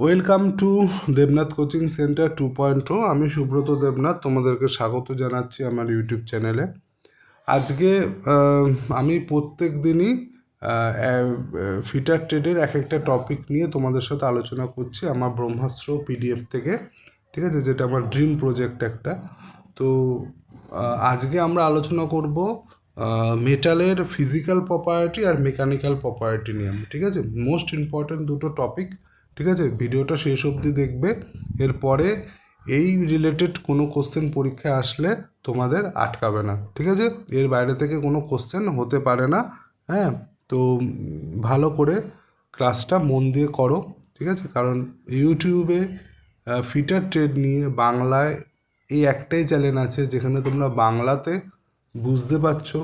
Welcome to Debnath coaching centre 2.0। আমি সুব্রত দেবনাথ, তোমাদেরকে স্বাগত জানাচ্ছি আমার ইউটিউব চ্যানেলে। আজকে আমি প্রত্যেক দিনই ফিটার ট্রেডের এক একটা টপিক নিয়ে তোমাদের সাথে আলোচনা করছি আমার ব্রহ্মাস্ত্র পিডিএফ থেকে, ঠিক আছে, যেটা আমার ড্রিম প্রজেক্ট একটা। তো আজকে আমরা আলোচনা করব মেটালের ফিজিক্যাল প্রপার্টি আর মেকানিক্যাল প্রপার্টি নিয়ে, ঠিক আছে, মোস্ট ইম্পর্ট্যান্ট দুটো টপিক। ঠিক আছে, ভিডিওটা শেষ অবধি দেখবে। এরপরে এই রিলেটেড কোনো কোশ্চেন পরীক্ষায় আসলে তোমাদের আটকাবে না, ঠিক আছে, এর বাইরে থেকে কোনো কোশ্চেন হতে পারে না। হ্যাঁ, তো ভালো করে ক্লাসটা মন দিয়ে করো, ঠিক আছে, কারণ ইউটিউবে ফিটার ট্রেড নিয়ে বাংলায় এই একটাই চ্যানেল আছে যেখানে তোমরা বাংলাতে বুঝতে পারছো,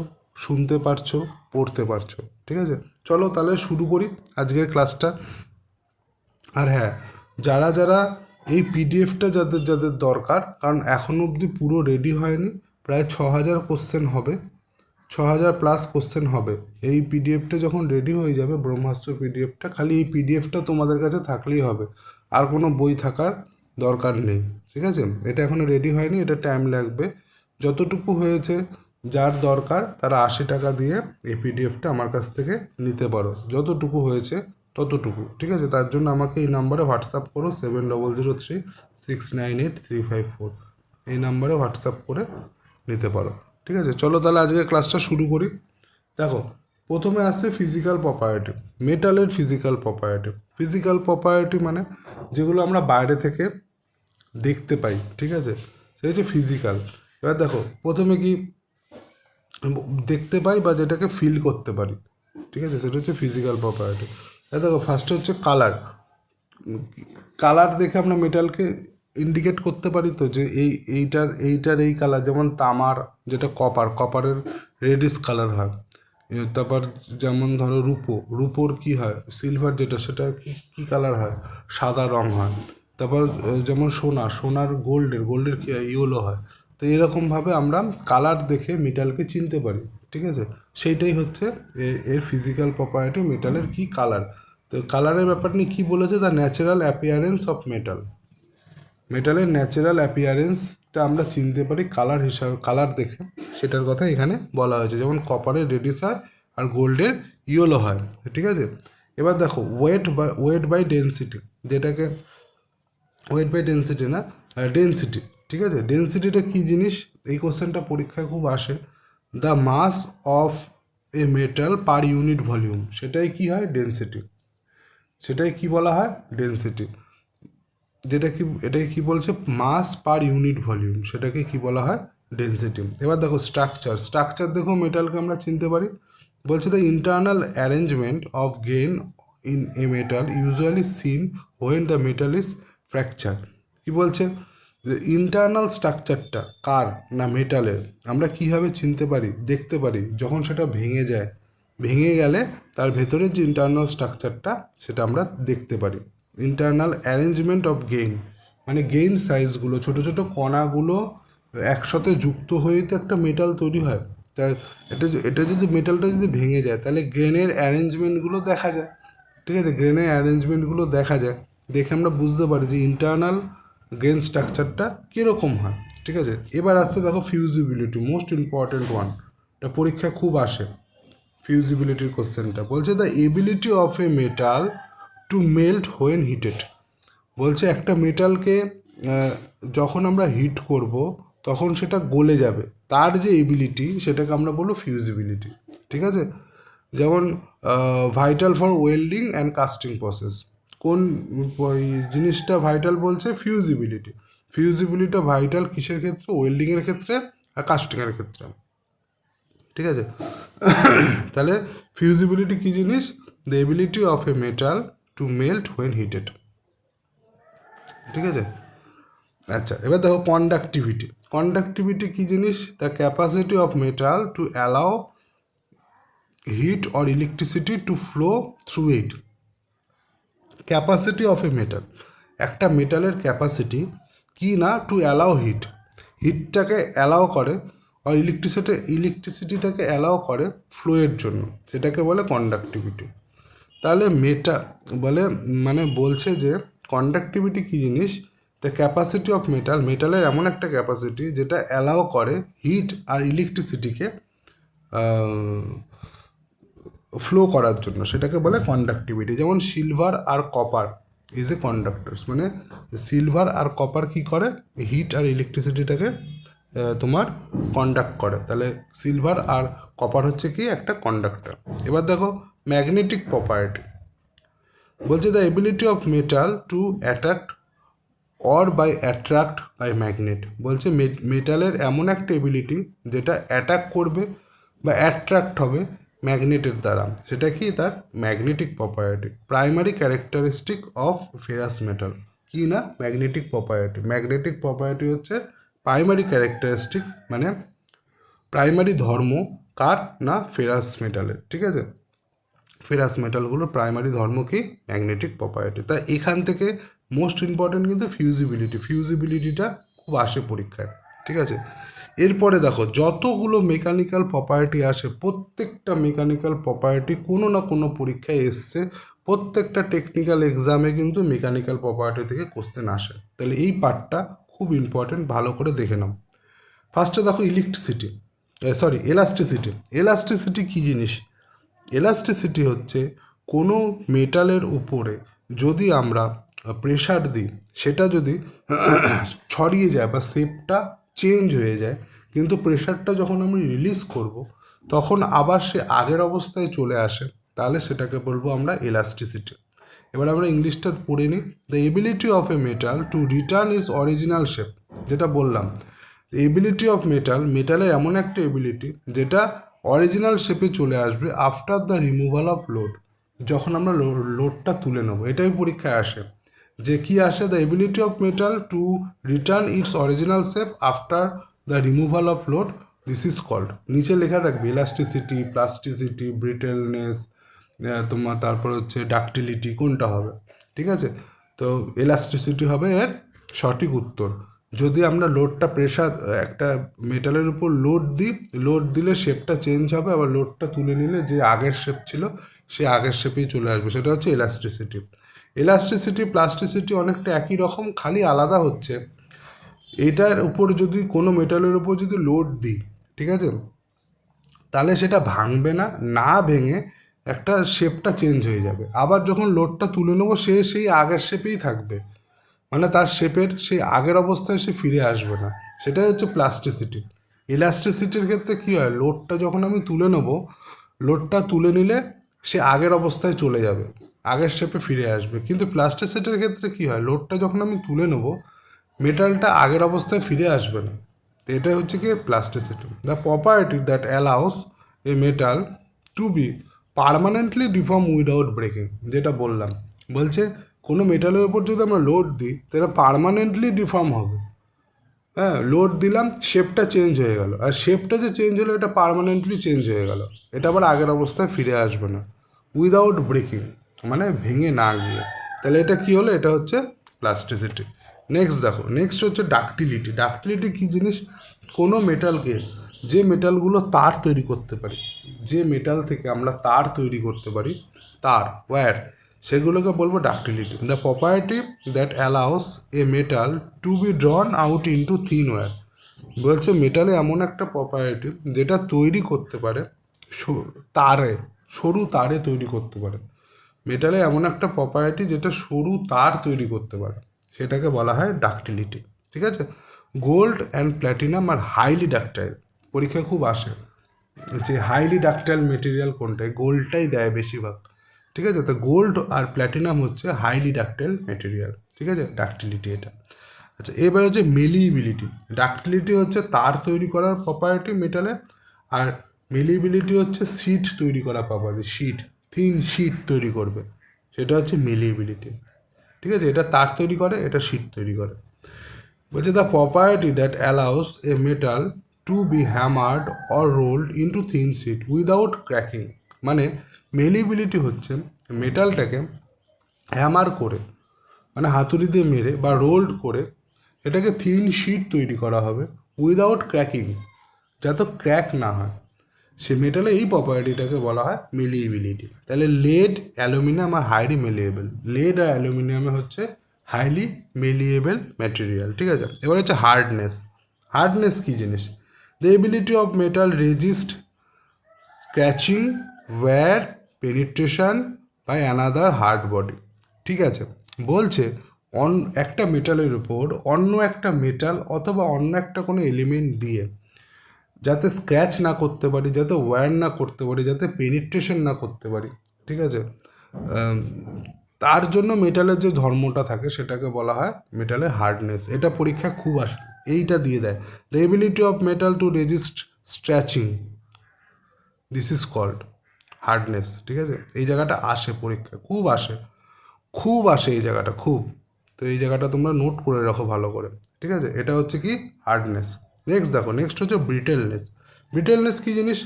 শুনতে পারছো, পড়তে পারছো, ঠিক আছে। চলো তাহলে শুরু করি আজকের ক্লাসটা। আর হ্যাঁ, যারা যারা এই পিডিএফটা যাদের যাদের দরকার, কারণ এখনও অবধি পুরো রেডি হয়নি, প্রায় 6,000 কোশ্চেন হবে, 6,000 প্লাস কোশ্চেন হবে। এই পিডিএফটা যখন রেডি হয়ে যাবে, ব্রহ্মাস্ত্র পিডিএফটা, খালি এই পিডিএফটা তোমাদের কাছে থাকলেই হবে, আর কোনো বই থাকার দরকার নেই, ঠিক আছে। এটা এখনও রেডি হয়নি, এটা টাইম লাগবে। যতটুকু হয়েছে, যার দরকার তারা 80 টাকা দিয়ে এই পিডিএফটা আমার কাছ থেকে নিতে পারো, যতটুকু হয়েছে ততটুকু, ঠিক আছে। তার জন্য আমাকে এই নাম্বারে হোয়াটসঅ্যাপ করো 7003698354, এই নাম্বারে হোয়াটসঅ্যাপ করে নিতে পারো, ঠিক আছে। চলো তাহলে আজকে ক্লাসটা শুরু করি। দেখো, প্রথমে আসছে ফিজিক্যাল প্রপার্টি, মেটালের ফিজিক্যাল প্রপার্টি। ফিজিক্যাল প্রপার্টি মানে যেগুলো আমরা বাইরে থেকে দেখতে পাই, ঠিক আছে, সেটা হচ্ছে ফিজিক্যাল। এবার দেখো, প্রথমে কি দেখতে পাই বা যেটাকে ফিল করতে পারি, ঠিক আছে, সেটা হচ্ছে ফিজিক্যাল প্রপার্টি। এবার দেখো, ফার্স্টে হচ্ছে কালার। কালার দেখে আমরা মেটালকে ইন্ডিকেট করতে পারি তো, যে এইটার এই কালার, যেমন তামার যেটা কপারের রেডিশ কালার হয়। তারপর যেমন ধরো রূপোর কি হয়, সিলভার যেটা, সেটা কী কালার হয়, সাদা রং হয়। তারপর যেমন সোনার গোল্ডের কী হয়, ইয়েলো হয়। তো এরকমভাবে আমরা কালার দেখে মেটালকে চিনতে পারি, ঠিক আছে। সেইটাই হচ্ছে এর ফিজিক্যাল প্রপার্টি, মেটালের কি কালার। তো কালারের ব্যাপার নিয়ে কী বলেছে, দ্য ন্যাচারাল অ্যাপিয়ারেন্স অফ মেটালের ন্যাচারাল অ্যাপিয়ারেন্সটা আমরা চিনতে পারি কালার দেখে, সেটার কথা এখানে বলা হয়েছে। যেমন কপারের রেডিশ হয় আর গোল্ডের ইয়েলো হয়, ঠিক আছে। এবার দেখো, ওয়েট বাই ডেনসিটি, যেটাকে ওয়েট বাই ডেনসিটি না, ডেনসিটি, ঠিক আছে। ডেনসিটিটা কী জিনিস, এই কোশ্চেনটা পরীক্ষায় খুব আসে। The mass of a metal per unit volume, সেটাই কি হয়, ডেনসিটি, সেটাই কি বলা হয়, ডেনসিটি। এটাকে কি বলছে, মাস পার ইউনিট ভলিউম, সেটাকে কি বলা হয়, ডেনসিটি। এবার দেখো স্ট্রাকচার দেখো মেটালকে আমরা চিনতে পারি। বলছে the internal arrangement of grain in a metal usually seen when the metal is fracture. কি বলছে, যে ইন্টারনাল স্ট্রাকচারটা কার না মেটালের আমরা কীভাবে চিনতে পারি, দেখতে পারি, যখন সেটা ভেঙে যায়, ভেঙে গেলে তার ভেতরের যে ইন্টারনাল স্ট্রাকচারটা সেটা আমরা দেখতে পারি। ইন্টারনাল অ্যারেঞ্জমেন্ট অফ গেইন মানে গেইন সাইজগুলো, ছোটো ছোটো কণাগুলো একসাথে যুক্ত হয়ে তো একটা মেটাল তৈরি হয়। তা এটা যদি মেটালটা যদি ভেঙে যায়, তাহলে গ্রেনের অ্যারেঞ্জমেন্টগুলো দেখা যায়, ঠিক আছে, গ্রেনের অ্যারেঞ্জমেন্টগুলো দেখা যায়, দেখে আমরা বুঝতে পারি যে ইন্টারনাল গ্রেন স্ট্রাকচারটা কীরকম হয়, ঠিক আছে। এবার আসছে দেখো ফিউজিবিলিটি, মোস্ট ইম্পর্ট্যান্ট ওয়ান, এটা পরীক্ষা খুব আসে। ফিউজিবিলিটির কোশ্চেনটা বলছে the ability of a metal to melt when heated. বলছে একটা মেটালকে যখন আমরা হিট করব তখন সেটা গলে যাবে, তার যে এবিলিটি সেটাকে আমরা বলবো ফিউজিবিলিটি, ঠিক আছে। যেমন vital for welding and casting process, কোন ওই জিনিসটা ভাইটাল বলছে, ফিউজিবিলিটিটা ভাইটাল কিসের ক্ষেত্রে, ওয়েল্ডিংয়ের ক্ষেত্রে আর কাস্টিংয়ের ক্ষেত্রে, ঠিক আছে। তাহলে ফিউজিবিলিটি কী জিনিস, the ability of a metal to melt when heated, ঠিক আছে। আচ্ছা, এবার দেখো কন্ডাক্টিভিটি কী জিনিস, the capacity of metal to allow heat or electricity to flow through it. Capacity of a metal, একটা মেটালের ক্যাপাসিটি কি না, টু অ্যালাউ হিটটাকে অ্যালাউ করে, আর ইলেকট্রিসিটিটাকে অ্যালাউ করে ফ্লোয়ের জন্য, সেটাকে বলে কন্ডাক্টিভিটি। তাহলে বলে মানে বলছে যে কন্ডাক্টিভিটি কী জিনিস? দ্য ক্যাপাসিটি অফ মেটাল, মেটালের এমন একটা ক্যাপাসিটি যেটা অ্যালাউ করে হিট আর ইলেকট্রিসিটিকে ফ্লো করার জন্য, সেটাকে বলে কন্ডাক্টিভিটি। যেমন সিলভার আর কপার ইজ এ কন্ডাক্টার্স, মানে সিলভার আর কপার কী করে? হিট আর ইলেকট্রিসিটিটাকে তোমার কন্ডাক্ট করে। তাহলে সিলভার আর কপার হচ্ছে কি একটা কন্ডাক্টর। এবার দেখো ম্যাগনেটিক প্রপার্টি বলছে the ability of metal to attract or by attract by magnet. বলছে মেটালের এমন একটা এবিলিটি যেটা অ্যাটাক করবে বা অ্যাট্রাক্ট হবে ম্যাগনেটের দ্বারা, সেটা কি? তার magnetic property. Primary characteristic of ferrous metal কি না? Magnetic property. ম্যাগনেটিক প্রপার্টি হচ্ছে প্রাইমারি ক্যারেক্টারিস্টিক, মানে প্রাইমারি ধর্ম কার? না ফেরাস মেটালের। ঠিক আছে, ফেরাস মেটালগুলোর প্রাইমারি ধর্ম কি? Magnetic property. তাই এখান থেকে মোস্ট ইম্পর্টেন্ট কিন্তু ফিউজিবিলিটি, ফিউজিবিলিটিটা খুব আসে পরীক্ষায়। ঠিক আছে, এরপরে দেখো যতগুলো মেকানিক্যাল প্রপার্টি আসে, প্রত্যেকটা মেকানিক্যাল প্রপার্টি কোনো না কোনো পরীক্ষায় এসছে, প্রত্যেকটা টেকনিক্যাল এক্সামে কিন্তু মেকানিক্যাল প্রপার্টি থেকে কোশ্চেন আসে। তাহলে এই পার্টটা খুব ইম্পর্টেন্ট, ভালো করে দেখে নাও। ফার্স্টে দেখো ইলেকট্রিসিটি, এলাস্টিসিটি। এলাস্টিসিটি কী জিনিস? এলাস্টিসিটি হচ্ছে কোনো মেটালের উপরে যদি আমরা প্রেশার দিই, সেটা যদি ছড়িয়ে যায় বা শেপটা চেঞ্জ হয়ে যায়, কিন্তু প্রেশারটা যখন আমি রিলিজ করব তখন আবার সে আগের অবস্থায় চলে আসে, তাহলে সেটাকে বলবো আমরা এলাস্টিসিটি। এবার আমরা ইংলিশটা পড়ে নিই। The ability of a metal to return is original shape, যেটা বললাম এবিলিটি অফ মেটাল, মেটালের এমন একটা এবিলিটি যেটা অরিজিনাল শেপে চলে আসবে after the removal of load, যখন আমরা লোডটা তুলে নেবো। এটাই পরীক্ষায় আসে যে কি আসে? The ability of metal to return its original shape after the removal of load, this is called. নিচে লেখা থাকবে ইলাস্টিসিটি, প্লাস্টিসিটি, ব্রিটেলনেস, তোমার তারপর হচ্ছে ডাকটিলিটি, কোনটা হবে? ঠিক আছে, তো ইলাস্টিসিটি হবে এর সঠিক উত্তর। যদি আমরা লোডটা প্রেশার একটা মেটালের উপর লোড দিই, লোড দিলে শেপটা চেঞ্জ হবে, আবার লোডটা তুলে নিলে যে আগের শেপ ছিল সে আগের শেপেই চলে আসবে, সেটা হচ্ছে ইলাস্টিসিটি। ইলাস্টিসিটি প্লাস্টিসিটি অনেকটা একই রকম, খালি আলাদা হচ্ছে এটার উপর যদি কোনো মেটালের উপর যদি লোড দিই, ঠিক আছে, তাহলে সেটা ভাঙবে না, না ভেঙে একটা শেপটা চেঞ্জ হয়ে যাবে। আবার যখন লোডটা তুলে নেবো সে সেই আগের শেপেই থাকবে, মানে তার শেপের সেই আগের অবস্থায় সে ফিরে আসবে না, সেটাই হচ্ছে প্লাস্টিসিটি। ইলাস্টিসিটির ক্ষেত্রে কী হয়? লোডটা যখন আমি তুলে নেব, লোডটা তুলে নিলে সে আগের অবস্থায় চলে যাবে, আগের শেপে ফিরে আসবে। কিন্তু প্লাস্টিসিটির ক্ষেত্রে কী হয়? লোডটা যখন আমি তুলে নেব, মেটালটা আগের অবস্থায় ফিরে আসবে না। তো এটাই হচ্ছে কি plasticity. The property that allows a metal to be permanently deform without breaking, যেটা বললাম, বলছে কোনো মেটালের উপর যদি আমরা লোড দিই তাহলে পারমানেন্টলি ডিফর্ম হবে। হ্যাঁ, লোড দিলাম, শেপটা চেঞ্জ হয়ে গেল, আর শেপটা যে চেঞ্জ হলো এটা পারমানেন্টলি চেঞ্জ হয়ে গেল, এটা আবার আগের অবস্থায় ফিরে আসবে না উইদাউট ব্রেকিং, মানে ভেঙে না গিয়ে। তাহলে এটা কী হলো? এটা হচ্ছে প্লাস্টিসিটি। নেক্সট দেখো, নেক্সট হচ্ছে ডাকটিলিটি। ডাকটিলিটি কী জিনিস? কোনো মেটালকে, যে মেটালগুলো তার তৈরি করতে পারি, যে মেটাল থেকে আমরা তার তৈরি করতে পারি, তার ওয়্যার, সেগুলোকে বলবো ductility. The property that allows a metal to be drawn out into thin wire. বলছে মেটালে এমন একটা প্রপার্টি যেটা তৈরি করতে পারে তারে, সরু তারে তৈরি করতে পারে। মেটালে এমন একটা প্রপার্টি যেটা সরু তার তৈরি করতে পারে, সেটাকে বলা হয় ডাকটিলিটি। ঠিক আছে, gold and platinum are highly ductile, পরীক্ষায় খুব আসে যে হাইলি ডাকটাইল মেটেরিয়াল কোনটা, গোল্ডটাই দেয় বেশিরভাগ। ঠিক আছে, তো গোল্ড আর প্ল্যাটিনাম হচ্ছে হাইলি ডাকটাইল মেটেরিয়াল। ঠিক আছে, ডাকটিলিটি এটা। আচ্ছা, এবার হচ্ছে মেলিবিলিটি। ডাকটিলিটি হচ্ছে তার তৈরি করার প্রপার্টি মেটালে, আর মেলিবিলিটি হচ্ছে শিট তৈরি করা প্রপার্টি, শিট, থিন শিট তৈরি করবে, সেটা হচ্ছে মেলিবিলিটি। ঠিক আছে, এটা তার তৈরি করে, এটা শিট তৈরি করে। বলছে the property that allows a metal to be hammered or rolled into thin sheet without cracking, মানে মেলিবিলিটি হচ্ছে মেটালটাকে হ্যামার করে, মানে হাতুড়ি দিয়ে মেরে বা রোল্ড করে এটাকে থিন শিট তৈরি করা হবে উইদাউট ক্র্যাকিং, যাতে ক্র্যাক না হয়। সে মেটালে এই প্রপার্টিটাকে বলা হয় মেলিয়েবিলিটি। তাহলে lead, aluminium are highly malleable. Lead আর অ্যালুমিনিয়ামে হচ্ছে হাইলি মেলিয়েবল ম্যাটেরিয়াল, ঠিক আছে। এবার হচ্ছে হার্ডনেস। হার্ডনেস কী জিনিস? The ability of metal resist scratching, wear, penetration by another hard body, ঠিক আছে। বলছে একটা মেটালের উপর অন্য একটা মেটাল অথবা অন্য একটা কোনো এলিমেন্ট দিয়ে যাতে স্ক্র্যাচ না করতে পারি, যাতে ওয়্যার না করতে পারি, যাতে পেনিট্রেশন না করতে পারি, ঠিক আছে, তার জন্য মেটালের যে ধর্মটা থাকে সেটাকে বলা হয় মেটালের হার্ডনেস। এটা পরীক্ষা খুব আসে, এইটা দিয়ে দেয়। The ability of metal to resist stretching, this is called hardness, ঠিক আছে। এই জায়গাটা আসে পরীক্ষা, খুব আসে, খুব আসে এই জায়গাটা, খুব। তো এই জায়গাটা তোমরা নোট করে রাখো ভালো করে, ঠিক আছে। এটা হচ্ছে কি হার্ডনেস। নেক্সট দেখো, নেক্সট হচ্ছে ব্রিটেলনেস। ব্রিটেলনেস কী জিনিস?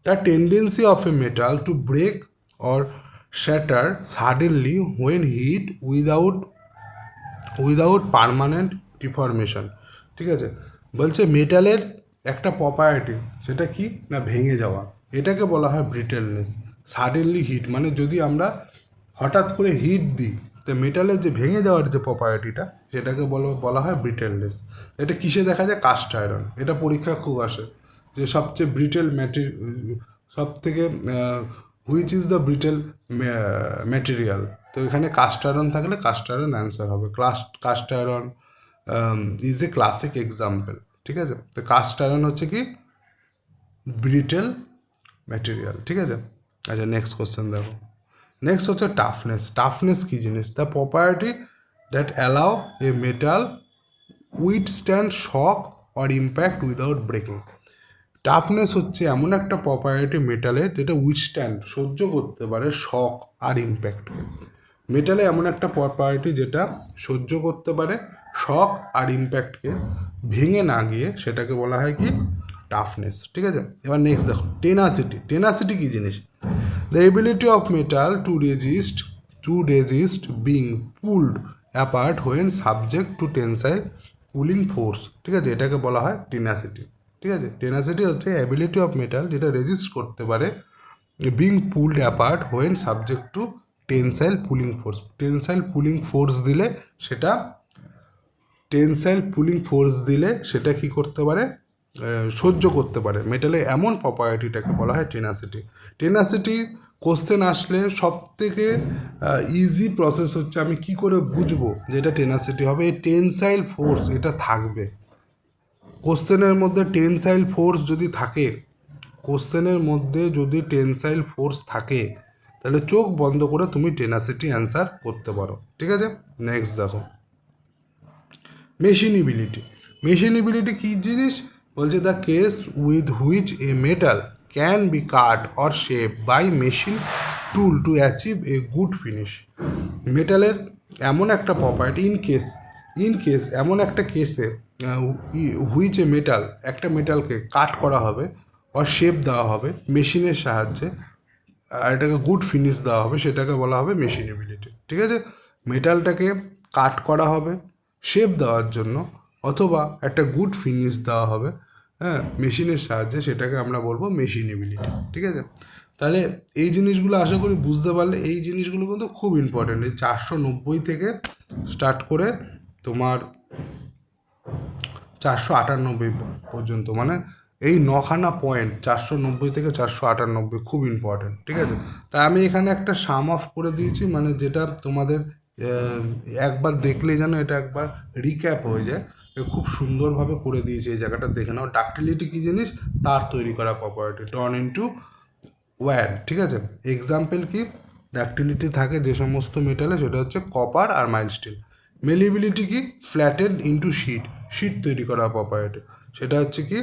The tendency of a metal to break or shatter suddenly when heat without permanent deformation, ঠিক আছে। বলছে মেটালের একটা প্রপার্টি, সেটা কি না ভেঙে যাওয়া, এটাকে বলা হয় ব্রিটেলনেস। সাডেনলি হিট মানে যদি আমরা হঠাৎ করে হিট দিই, তো মেটালের যে ভেঙে যাওয়ার যে প্রপার্টিটা সেটাকে বলা হয় ব্রিটেলনেস। এটা কিসে দেখা যায়? Cast iron. এটা পরীক্ষা খুব আসে, যে সবচেয়ে ব্রিটেল সব থেকে হুইচ ইজ দ্য ব্রিটেল ম্যাটেরিয়াল। তো এখানে কাস্ট আয়রন থাকলে কাস্ট আয়রন অ্যান্সার হবে। Cast iron is a classic example, ঠিক আছে। তো কাস্ট আয়রন হচ্ছে কি ব্রিটেল ম্যাটেরিয়াল, ঠিক আছে। আচ্ছা, নেক্সট কোশ্চেন দেখো। নেক্সট হচ্ছে টাফনেস। টাফনেস কী জিনিস? The property that allow A metal withstand shock or impact without breaking. Toughness হচ্ছে এমন একটা প্রপার্টি মেটালের যেটা উইথস্ট্যান্ড সহ্য করতে পারে শক আর ইম্প্যাক্টকে। মেটালে এমন একটা প্রপার্টি যেটা সহ্য করতে পারে শক আর ইম্প্যাক্টকে, ভেঙে না গিয়ে, সেটাকে বলা হয় কি টাফনেস, ঠিক আছে। এবার নেক্সট দেখো টেনাসিটি। টেনাসিটি কী জিনিস? The ability of metal to resist being pulled apart when subject to tensile pulling force, ঠিক আছে। এটাকে বলা হয় টেনাসিটি, ঠিক আছে। টেনাসিটি হচ্ছে অ্যাবিলিটি অফ মেটাল যেটা রেজিস্ট করতে পারে being pulled apart when subject to tensile pulling force. Tensile pulling force দিলে সেটা কী করতে পারে? সহ্য করতে পারে। মেটালে এমন প্রপার্টিটাকে বলা হয় টেনাসিটি। টেনাসিটি কোশ্চেন আসলে সব থেকে ইজি প্রসেস হচ্ছে আমি কি করে বুঝবো যে এটা টেনাসিটি হবে? এই টেনসাইল ফোর্স এটা থাকবে কোশ্চেনের মধ্যে। টেনসাইল ফোর্স যদি থাকে, কোশ্চেনের মধ্যে যদি টেনসাইল ফোর্স থাকে, তাহলে চোখ বন্ধ করে তুমি টেনাসিটি অ্যান্সার করতে পারো, ঠিক আছে। নেক্সট দেখো মেশিনিবিলিটি। মেশিনিবিলিটি কী জিনিস? বলছে the ease with which a metal can be cut or shape by machine tool to achieve a good finish. মেটালের এমন একটা প্রপার্টি ইন কেস এমন একটা কেসে হুইচ এ মেটাল, একটা মেটালকে কাট করা হবে অর শেপ দেওয়া হবে মেশিনের সাহায্যে, আর এটাকে গুড ফিনিশ দেওয়া হবে, সেটাকে বলা হবে মেশিনেবিলিটি, ঠিক আছে। মেটালটাকে কাট করা হবে শেপ দেওয়ার জন্য, অথবা একটা গুড ফিনিশ দেওয়া হবে, হ্যাঁ, মেশিনের সাহায্যে, সেটাকে আমরা বলবো মেশিনেবিলিটি, ঠিক আছে। তাহলে এই জিনিসগুলো আশা করি বুঝতে পারলে। এই জিনিসগুলো কিন্তু খুব ইম্পর্টেন্ট। এই 490 থেকে স্টার্ট করে তোমার 498 পর্যন্ত, মানে এই 9খানা পয়েন্ট 490 থেকে 498 খুব ইম্পর্টেন্ট, ঠিক আছে। তাই আমি এখানে একটা সাম অফ করে দিয়েছি, মানে যেটা তোমাদের একবার দেখলেই যেন এটা একবার রিক্যাপ হয়ে যায়। খুব সুন্দরভাবে করে দিয়েছি, এই জায়গাটা দেখে নাও। ডাক্টিলিটি কী জিনিস? তার তৈরি করা প্রপার্টি, টার্ন ইনটু ওয়্যার, ঠিক আছে। এক্সাম্পল কি ডাক্টিলিটি থাকে যে সমস্ত মেটালে, সেটা হচ্ছে কপার আর মাইল্ড স্টিল। মেলিবিলিটি কি? ফ্ল্যাটেড ইন্টু শিট তৈরি করা প্রপার্টি, সেটা হচ্ছে কি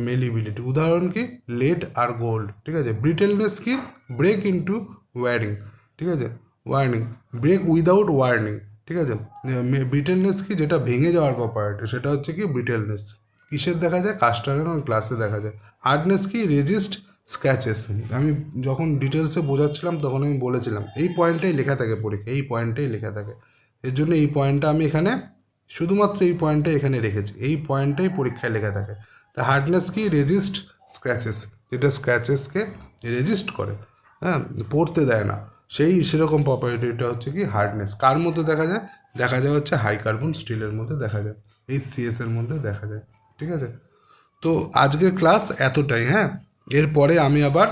মেলিবিলিটি। উদাহরণ কি? লেড আর গোল্ড, ঠিক আছে। ব্রিটেলনেস কি? ব্রেক ইন্টু ওয়ারিং, ঠিক আছে। ব্রেক উইদাউট ওয়ার্নিং, ঠিক আছে। ব্রিটেলনেস কি? যেটা ভেঙে যাওয়ার প্রপার্টি, সেটা হচ্ছে কি ব্রিটেলনেস। কিসের দেখা যায়? কাস্ট আয়রন আর গ্লাসে দেখা যায়। হার্ডনেস কি? Resist scratches. আমি যখন ডিটেলসে বোঝাচ্ছিলাম তখন আমি বলেছিলাম এই পয়েন্টটাই লেখা থাকে পরীক্ষা, এই পয়েন্টটাই লেখা থাকে। এর জন্য এই পয়েন্টটা আমি এখানে শুধুমাত্র এই পয়েন্টটাই এখানে রেখেছি, এই পয়েন্টটাই পরীক্ষায় লেখা থাকে। তা হার্ডনেস কি? রেজিস্ট স্ক্র্যাচেস, যেটা স্ক্র্যাচেসকে রেজিস্ট করে, হ্যাঁ, পড়তে দেয় না, সেরকম প্রপার্টিটা হচ্ছে কি হার্ডনেস। কার মধ্যে দেখা যায়? দেখা যায় হচ্ছে হাই কার্বন স্টিলের মধ্যে দেখা যায়, HCS এর মধ্যে দেখা যায়। ঠিক আছে, তো আজকের ক্লাস এতটাই। হ্যাঁ, এরপরে আমি আবার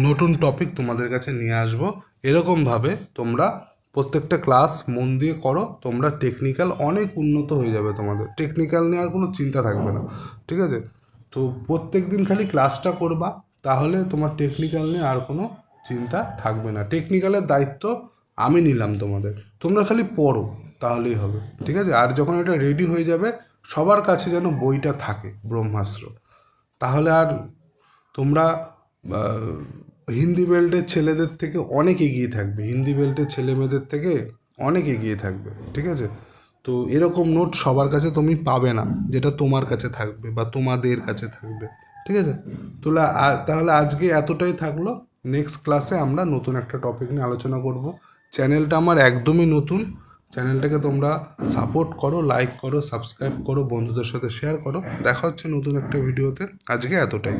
নতুন টপিক তোমাদের কাছে নিয়ে আসবো। এরকমভাবে তোমরা প্রত্যেকটা ক্লাস মন দিয়ে করো, তোমরা টেকনিক্যাল অনেক উন্নত হয়ে যাবে, তোমাদের টেকনিক্যাল নিয়ে আর কোনো চিন্তা থাকবে না। ঠিক আছে, তো প্রত্যেক দিন খালি ক্লাসটা করবা, তাহলে তোমার টেকনিক্যাল নিয়ে আর কোনো চিন্তা থাকবে না। টেকনিক্যালের দায়িত্ব আমি নিলাম তোমাদের, তোমরা খালি পড়ো তাহলেই হবে। ঠিক আছে, আর যখন এটা রেডি হয়ে যাবে সবার কাছে যেন বইটা থাকে ব্রহ্মাস্ত্র, তাহলে আর তোমরা হিন্দি বেল্টের ছেলেদের থেকে অনেক এগিয়ে থাকবে, হিন্দি বেল্টের ছেলে মেয়েদের থেকে অনেক এগিয়ে থাকবে। ঠিক আছে, তো এরকম নোট সবার কাছে তুমি পাবে না, যেটা তোমার কাছে থাকবে বা তোমাদের কাছে থাকবে। ঠিক আছে, তাহলে আজকে এতটাই থাকলো। নেক্সট ক্লাসে আমরা নতুন একটা টপিক নিয়ে আলোচনা করব। চ্যানেলটা আমার একদমই নতুন, চ্যানেলটাকে তোমরা সাপোর্ট করো, লাইক করো, সাবস্ক্রাইব করো, বন্ধুদের সাথে শেয়ার করো। দেখা হচ্ছে নতুন একটা ভিডিওতে। আজকে এতটাই।